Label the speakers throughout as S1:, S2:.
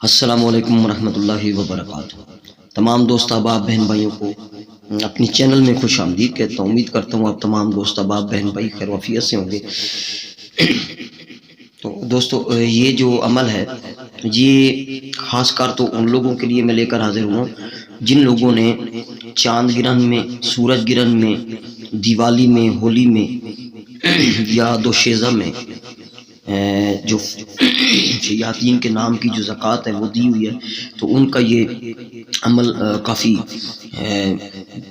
S1: السلام علیکم ورحمۃ اللہ وبرکاتہ۔ تمام دوست احباب بہن بھائیوں کو اپنی چینل میں خوش آمدید کہتا ہوں۔ امید کرتا ہوں آپ تمام دوست احباب بہن بھائی خیر وفیت سے ہوں گے۔ تو دوستو یہ جو عمل ہے یہ خاص کر تو ان لوگوں کے لیے میں لے کر حاضر ہوں جن لوگوں نے چاند گرہن میں، سورج گرہن میں، دیوالی میں، ہولی میں یا دوشیزہ میں جو شیاطین کے نام کی جو زکوٰۃ ہے وہ دی ہوئی ہے، تو ان کا یہ عمل کافی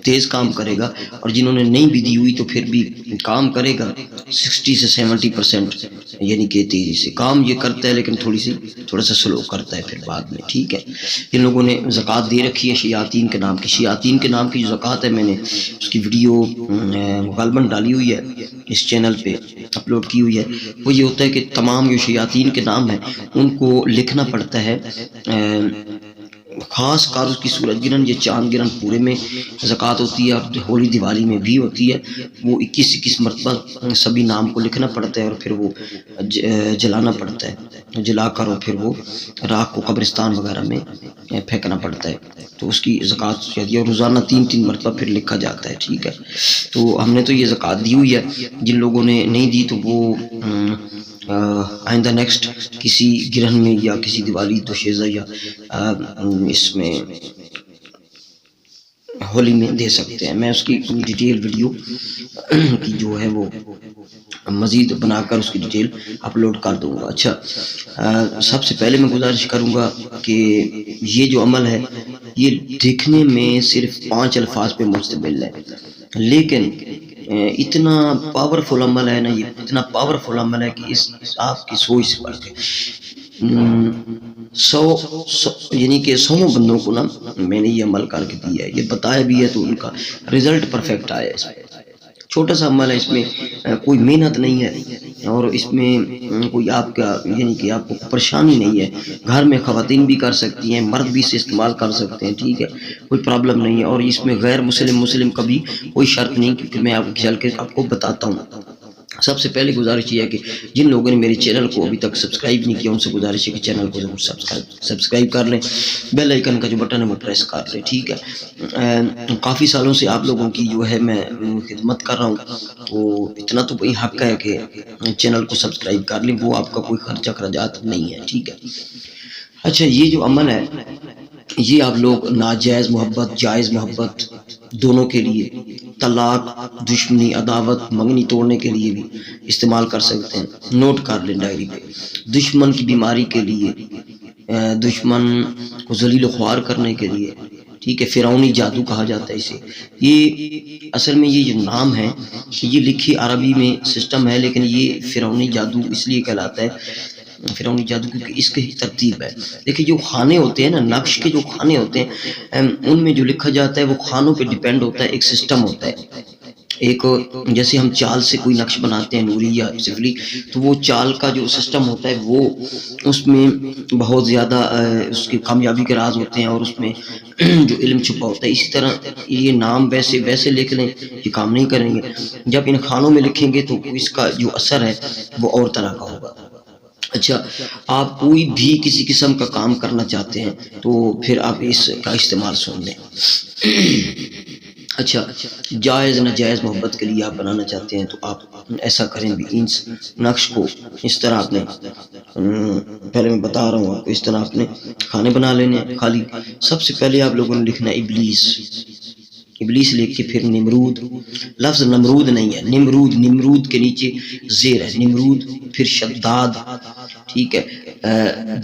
S1: تیز کام کرے گا، اور جنہوں نے نہیں بھی دی ہوئی تو پھر بھی کام کرے گا 60 سے 70%، یعنی کہ تیزی سے کام یہ کرتا ہے لیکن تھوڑا سا سلو کرتا ہے پھر بعد میں، ٹھیک ہے۔ جن لوگوں نے زکوٰۃ دے رکھی ہے شیاطین کے نام کی جو زکوٰۃ ہے، میں نے اس کی ویڈیو غالباً ڈالی ہوئی ہے اس چینل پہ اپلوڈ کی ہوئی ہے۔ وہ یہ ہوتا ہے کہ تمام جو شیاطین کے نام ہیں ان کو لکھنا پڑتا ہے، خاص کر اس کی سورج گرہن یا چاند گرہن پورے میں زکوٰۃ ہوتی ہے، اور ہولی دیوالی میں بھی ہوتی ہے۔ وہ 21 مرتبہ سبھی نام کو لکھنا پڑتا ہے اور پھر وہ جلانا پڑتا ہے، جلا کر اور پھر وہ راکھ کو قبرستان وغیرہ میں پھینکنا پڑتا ہے، تو اس کی زکوٰۃ اور روزانہ 3 مرتبہ پھر لکھا جاتا ہے، ٹھیک ہے۔ تو ہم نے تو یہ زکوٰۃ دی ہوئی ہے، جن لوگوں نے نہیں دی تو وہ آئندہ نیکسٹ کسی گرہن میں یا کسی دیوالی دوشیزہ یا اس میں ہولی میں دے سکتے ہیں۔ میں اس کی ڈیٹیل ویڈیو کی جو ہے وہ مزید بنا کر اس کی ڈیٹیل اپلوڈ کر دوں گا۔ اچھا، سب سے پہلے میں گزارش کروں گا کہ یہ جو عمل ہے یہ دیکھنے میں صرف 5 الفاظ پہ مشتمل ہے، لیکن اتنا پاورفل عمل ہے نا، یہ اتنا پاورفل عمل ہے کہ اس آپ کی سوچ سے بڑھ کے یعنی کہ 100 بندوں کو نا میں نے یہ عمل کر کے دیا ہے، یہ بتایا بھی ہے، تو ان کا رزلٹ پرفیکٹ آیا ہے۔ اس میں چھوٹا سا عمل ہے، اس میں کوئی محنت نہیں ہے، اور اس میں کوئی آپ کا یعنی کہ آپ کو پریشانی نہیں ہے۔ گھر میں خواتین بھی کر سکتی ہیں، مرد بھی اسے استعمال کر سکتے ہیں، ٹھیک ہے، کوئی پرابلم نہیں ہے۔ اور اس میں غیر مسلم کا بھی کوئی شرط نہیں، کیونکہ میں چل کے آپ کو بتاتا ہوں۔ سب سے پہلے گزارش یہ ہے کہ جن لوگوں نے میرے چینل کو ابھی تک سبسکرائب نہیں کیا ان سے گزارش ہے کہ چینل کو ضرور سبسکرائب کر لیں، بیل آئیکن کا جو بٹن ہے وہ پریس کر لیں، ٹھیک ہے۔ کافی سالوں سے آپ لوگوں کی جو ہے میں خدمت کر رہا ہوں، تو اتنا تو بھائی حق ہے کہ چینل کو سبسکرائب کر لیں، وہ آپ کا کوئی خرچہ اخراجات نہیں ہے، ٹھیک ہے۔ اچھا، یہ جو عمل ہے یہ آپ لوگ ناجائز محبت، جائز محبت دونوں کے لیے، طلاق، دشمنی، عداوت، منگنی توڑنے کے لیے بھی استعمال کر سکتے ہیں۔ نوٹ کر لیں ڈائری پہ۔ دشمن کی بیماری کے لیے، دشمن کو ذلیل و خوار کرنے کے لیے، ٹھیک ہے، فرعونی جادو کہا جاتا ہے اسے۔ یہ اصل میں یہ جو نام ہے یہ لکھی عربی میں سسٹم ہے، لیکن یہ فرعونی جادو اس لیے کہلاتا ہے فرعونی جادو کیونکہ اس کی ترتیب ہے۔ دیکھیں جو کھانے ہوتے ہیں نا، نقش کے جو کھانے ہوتے ہیں ان میں جو لکھا جاتا ہے وہ کھانوں پہ ڈیپینڈ ہوتا ہے، ایک سسٹم ہوتا ہے۔ ایک جیسے ہم چال سے کوئی نقش بناتے ہیں نوری یا سفلی، تو وہ چال کا جو سسٹم ہوتا ہے وہ اس میں بہت زیادہ اس کی کامیابی کے راز ہوتے ہیں، اور اس میں جو علم چھپا ہوتا ہے۔ اسی طرح یہ نام ویسے لکھ لیں، یہ کام نہیں کریں گے۔ جب ان کھانوں میں لکھیں گے تو اس کا جو اثر ہے وہ اور طرح کا ہوگا۔ اچھا، آپ کوئی بھی کسی قسم کا کام کرنا چاہتے ہیں تو پھر آپ اس کا استعمال سن لیں۔ اچھا، جائز ناجائز محبت کے لیے آپ بنانا چاہتے ہیں تو آپ ایسا کریں بھی، ان نقش کو اس طرح آپ نے پہلے میں بتا رہا ہوں آپ کو، اس طرح آپ نے کھانے بنا لینے ہیں۔ خالی سب سے پہلے آپ لوگوں نے لکھنا ہے ابلیس لکھ کے پھر نمرود، لفظ نمرود نہیں ہے، نمرود کے نیچے زیر ہے، نمرود، پھر شداد، ٹھیک ہے،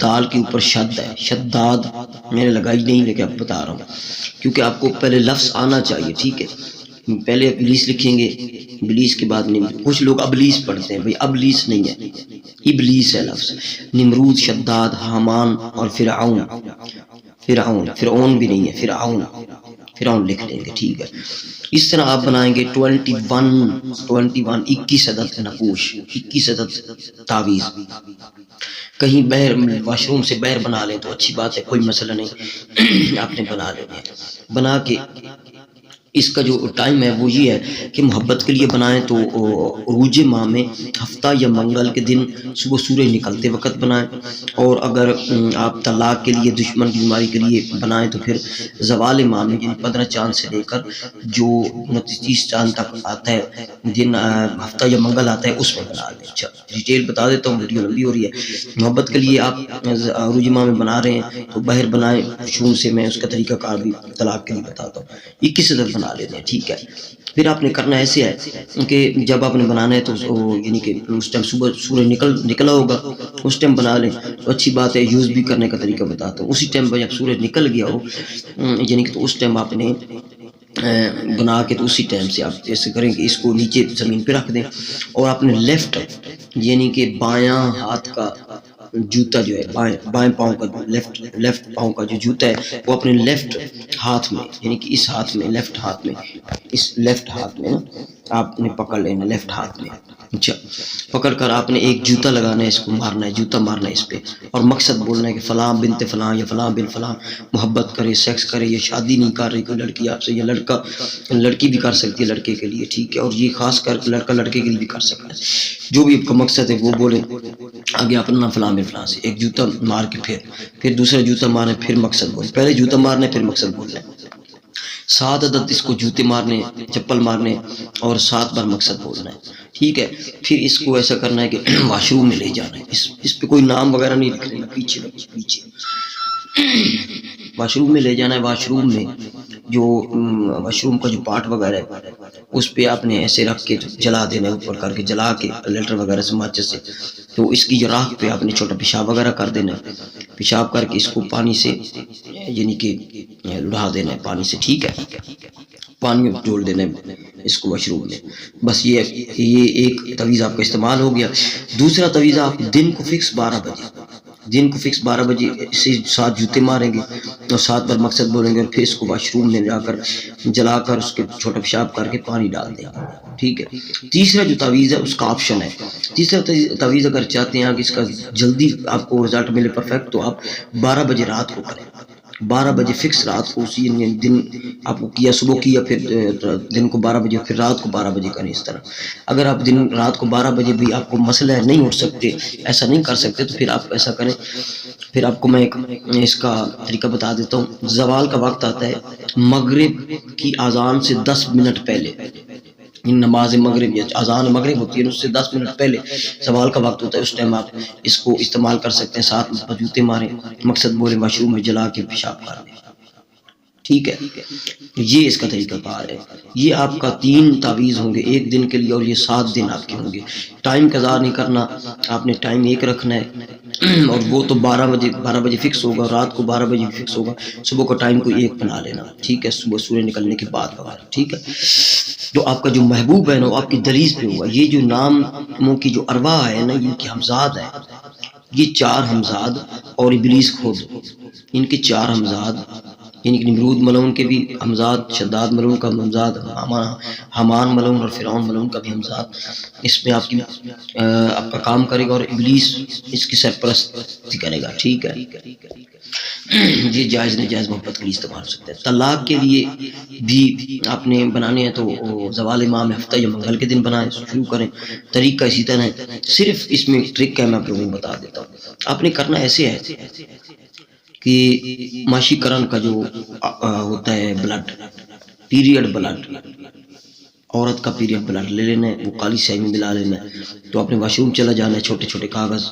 S1: دال کے اوپر شد ہے، شداد میں نے لگائی نہیں لیکن اب بتا رہا ہوں کیونکہ آپ کو پہلے لفظ آنا چاہیے، ٹھیک ہے۔ پہلے ابلیس لکھیں گے، ابلیس کے بعد نمرود، کچھ لوگ ابلیس پڑھتے ہیں، بھئی ابلیس نہیں ہے، ابلیس ہے لفظ۔ نمرود، شداد، حامان اور فرعون بھی نہیں ہے، فرعون لکھ لیں گے، ٹھیک ہے۔ اس طرح آپ بنائیں گے 21 عدد نقوش، 21 عدد تعویذ۔ کہیں باہر واش روم سے باہر بنا لیں تو اچھی بات ہے، کوئی مسئلہ نہیں، آپ نے بنا لینے ہیں۔ بنا کے اس کا جو ٹائم ہے وہ یہ ہے کہ محبت کے لیے بنائیں تو عروج ماہ میں ہفتہ یا منگل کے دن صبح سورج نکلتے وقت بنائیں، اور اگر آپ طلاق کے لیے دشمن کی بیماری کے لیے بنائیں تو پھر زوال ماہ میں یعنی 15 چاند سے لے کر جو 29 چاند تک آتا ہے دن ہفتہ یا منگل آتا ہے اس میں بنا لیں۔ اچھا ڈیٹیل بتا دیتا ہوں، ویڈیو لمبی ہو رہی ہے۔ محبت کے لیے آپ عروج ماہ میں بنا رہے ہیں تو باہر بنائیں شون سے، میں اس کا طریقہ کار بھی طلاق کے لیے بتاتا ہوں۔ 21 عدد بنا لیتے ہیں، ٹھیک ہے۔ پھر آپ نے کرنا ایسے ہے کہ جب آپ نے بنانا ہے تو یعنی کہ اس ٹائم صبح سورج نکلا ہوگا اس ٹائم بنا لیں تو اچھی بات ہے۔ یوز بھی کرنے کا طریقہ بتاتا ہوں، اسی ٹائم پہ جب سورج نکل گیا ہو یعنی کہ تو اس ٹائم آپ نے بنا کے تو اسی ٹائم سے آپ ایسے کریں کہ اس کو نیچے زمین پہ رکھ دیں، اور آپ نے لیفٹ یعنی کہ بایاں ہاتھ کا جوتا جو ہے بائیں پاؤں کا لیفٹ پاؤں کا جو جوتا ہے وہ اپنے لیفٹ ہاتھ میں یعنی کہ اس ہاتھ میں لیفٹ ہاتھ میں نا آپ نے پکڑ لینا لیفٹ ہاتھ میں۔ اچھا پکڑ کر آپ نے ایک جوتا لگانا ہے، اس کو مارنا ہے، جوتا مارنا ہے اس پہ، اور مقصد بولنا ہے کہ فلاں بنت فلاں یا فلاں بن فلاں محبت کرے، سیکس کرے، یا شادی نہیں کر رہی کوئی لڑکی آپ سے، یا لڑکی بھی کر سکتی ہے لڑکے کے لیے، ٹھیک ہے، اور یہ خاص کر لڑکا لڑکے کے لیے بھی کر سکتا ہے۔ جو بھی آپ کا مقصد ہے وہ بولے، آگے اپنا فلاں بن فلاں سے ایک جوتا مار کے پھر دوسرا جوتا مارنا، پھر مقصد بولے، پہلے جوتا مارنا ہے پھر مقصد بولنا ہے۔ 7 عدد اس کو جوتے مارنے، چپل مارنے، اور 7 بار مقصد بولنا ہے، ٹھیک ہے۔ پھر اس کو ایسا کرنا ہے کہ واش روم میں لے جانا ہے، اس پہ کوئی نام وغیرہ نہیں لکھنا، پیچھے واش روم میں لے جانا ہے۔ واش روم میں جو واش روم کا جو پارٹ وغیرہ ہے اس پہ آپ نے ایسے رکھ کے جلا دینا ہے، اوپر کر کے جلا کے لیٹر وغیرہ سے ماچس سے، تو اس کی جو راکھ پہ آپ نے چھوٹا پیشاب وغیرہ کر دینا ہے، پیشاب کر کے اس کو پانی سے یعنی کہ اڑا دینا ہے پانی سے، ٹھیک ہے، پانی میں ڈول دینا ہے اس کو واش روم میں۔ بس یہ ایک تویز آپ کا استعمال ہو گیا۔ دوسرا تویز آپ دن کو فکس 12 بجے سے 7 جوتے ماریں گے اور 7 بار مقصد بولیں گے، اور پھر اس کو واش روم میں جا کر جلا کر اس کے چھوٹا پیشاب کر کے پانی ڈال دیں گے، ٹھیک ہے۔ تیسرا جو تعویذ ہے اس کا آپشن ہے، تیسرا تعویذ اگر چاہتے ہیں کہ اس کا جلدی آپ کو رزلٹ ملے پرفیکٹ، تو آپ 12 بجے رات کو کریں، 12 بجے فکس رات کو، اسی دن آپ کو کیا صبح کیا، پھر دن کو 12 بجے، پھر رات کو 12 بجے کریں اس طرح۔ اگر آپ رات کو 12 بجے بھی آپ کو مسئلہ ہے نہیں اٹھ سکتے، ایسا نہیں کر سکتے، تو پھر آپ ایسا کریں، پھر آپ کو میں اس کا طریقہ بتا دیتا ہوں۔ زوال کا وقت آتا ہے مغرب کی اذان سے 10 منٹ پہلے، نماز مغرب یا اذان مغرب ہوتی ہے اس سے 10 منٹ پہلے زوال کا وقت ہوتا ہے، اس ٹائم آپ اس کو استعمال کر سکتے ہیں۔ 7 جوتے ماریں، مقصد بولے، واش روم میں جلا کے پیشاب کر دیں، ٹھیک ہے۔ یہ اس کا طریقہ کار ہے۔ یہ آپ کا 3 تعویذ ہوں گے ایک دن کے لیے، اور یہ 7 دن آپ کے ہوں گے۔ ٹائم کا ضائع نہیں کرنا، آپ نے ٹائم ایک رکھنا ہے، اور وہ تو 12 بجے فکس ہوگا، رات کو 12 بجے فکس ہوگا، صبح کا ٹائم کو ایک بنا لینا، ٹھیک ہے، صبح سورج نکلنے کے بعد وغیرہ، ٹھیک ہے۔ تو آپ کا جو محبوب ہے نا وہ آپ کی دلیز پہ ہوگا۔ یہ جو ناموں کی جو ارواح ہے نا، ان کی ہمزاد ہے، یہ 4 ہمزاد، اور ابلیس خود، ان کے 4 ہمزاد، یعنی کہ نمرود ملعون کے بھی ہمزاد، شداد ملعون کا ہمزاد، حامان ملعون اور فرعون ملعون کا بھی ہمزاد اس میں آپ کا کام کرے گا، اور ابلیس اس کی سرپرستی کرے گا، ٹھیک ہے۔ یہ جائز ناجائز محبت کے لیے استعمال ہو سکتا ہے۔ طلاق کے لیے بھی آپ نے بنانے ہیں تو زوال ماہ میں ہفتہ یا منگل کے دن بنائیں، شروع کریں، طریقہ اسی طرح ہے، صرف اس میں ٹرک ہے، میں آپ لوگوں کو بتا دیتا ہوں۔ آپ نے کرنا ایسے ہے کہ ماشی کرن کا جو ہوتا ہے بلڈ، پیریڈ بلڈ، عورت کا پیریڈ بلڈ لے لینا ہے، وہ کالی سیاہی میں ملا لینا ہے، تو آپ نے واش روم چلا جانا ہے، چھوٹے چھوٹے کاغذ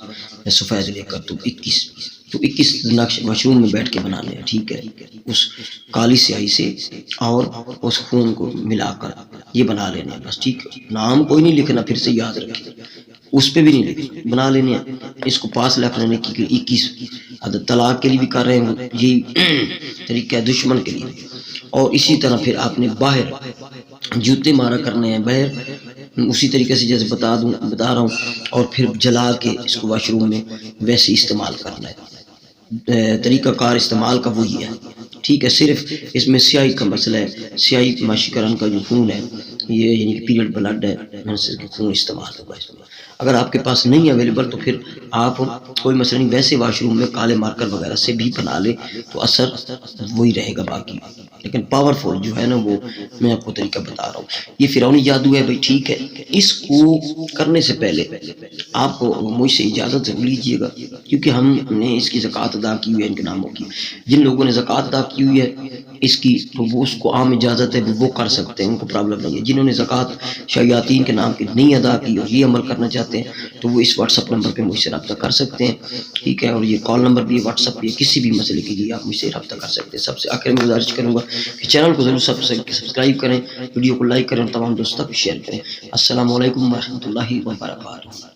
S1: سفید لے کر، تو 21 نقش واش روم میں بیٹھ کے بنانے ہیں، ٹھیک ہے، اس کالی سیاہی سے اور اس خون کو ملا کر یہ بنا لینا ہے، بس، ٹھیک ہے۔ نام کوئی نہیں لکھنا، پھر سے یاد رکھیں، اس پہ بھی نہیں لکھنا، بنا لینے ہیں۔ اس کو پاس رکھ لینے کی 21 عدد طلاق کے لیے بھی کر رہے ہیں، یہ طریقہ ہے دشمن کے لیے، اور اسی طرح پھر آپ نے باہر جوتے مارا کرنے ہیں، باہر اسی طریقے سے جیسے بتا رہا ہوں، اور پھر جلا کے اس کو واش روم میں ویسے استعمال کرنا ہے۔ طریقہ کار استعمال کا وہی ہے، ٹھیک ہے۔ صرف اس میں سیاہی کا مسئلہ ہے، سیاہی ماشی کرن کا جو خون ہے، یہ یعنی کہ پیریڈ بلڈ ہے، خون استعمال ہوگا اس میں۔ اگر آپ کے پاس نہیں اویلیبل تو پھر آپ کوئی مسئلہ نہیں، ویسے واش روم میں کالے مارکر وغیرہ سے بھی بنا لیں تو اثر وہی رہے گا باقی، لیکن پاورفل جو ہے نا وہ میں آپ کو طریقہ بتا رہا ہوں۔ یہ فرعونی جادو ہے بھائی، ٹھیک ہے، اس کو کرنے سے پہلے آپ مجھ سے اجازت ضرور لیجیے گا، کیونکہ ہم نے اس کی زکوٰۃ ادا کی ہوئی ہے ان کے ناموں کی۔ جن لوگوں نے زکوٰۃ ادا کی ہوئی ہے اس کی تو وہ اس کو عام اجازت ہے، وہ کر سکتے ہیں، ان کو پرابلم نہیں ہے۔ جنہوں نے زکوٰۃ شیاطین کے نام کی نہیں ادا کی اور یہ عمل کرنا چاہتے ہیں تو وہ اس واٹس ایپ نمبر پہ مجھ سے رابطہ کر سکتے ہیں، ٹھیک ہے، اور یہ کال نمبر بھی، واٹس ایپ بھی، کسی بھی مسئلے کے لیے آپ مجھ سے رابطہ کر سکتے ہیں۔ سب سے آخر میں گزارش کروں گا کہ چینل کو ضرور سبسکرائب کریں، ویڈیو کو لائک کریں اور تمام دوستوں کو شیئر کریں۔ السلام علیکم ورحمۃ اللہ وبرکاتہ۔